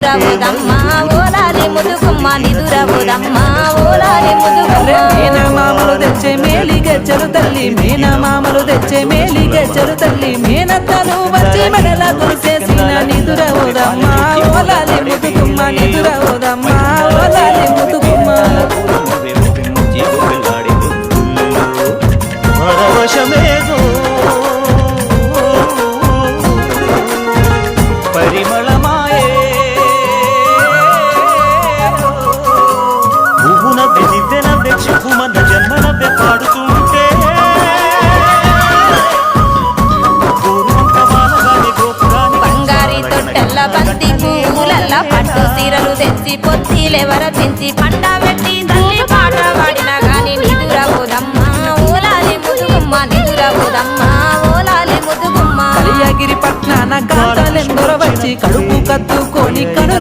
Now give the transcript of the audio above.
నిదురవోదమ్మా ఓలాలి ముదుగుమ్మ నిదురవోదమ్మా ఓలాలి ముదుగుమ్మ మేనమామలు తెచ్చే మేలి గెచ్చలు తల్లి మేనమామలు తెచ్చే మేలి గెచ్చలు తల్లి మేనత్తలు వచ్చి మెడల కురిసేసిన నిదురవోదమ్మా ఓలాలి ముదుగుమ్మ నిదురవోదమ్మా ఓలాలి ముదుగుమ్మ పరిమళమాయే పువ్వు నవ్వే దివ్య నవ్వే చిక్కుమన్న జన్మ నవ్వే పాడుతుంటే బంగారి తొట్టెల్ల బంతి పూలల్ల పట్టు సీరలు తెచ్చి పొత్తిలెవర పెంచి పండ పెట్టి తల్లి పాట పాడినా గాని నిదురవోదమ్మా ఓలాలి ముదుగుమ్మ నిదురవోదమ్మా ఓలాలి ముదుగుమ్మ కలియగిరి పట్నాన కాంతలెందరో వచ్చి కడుపు కత్తుకొని కడు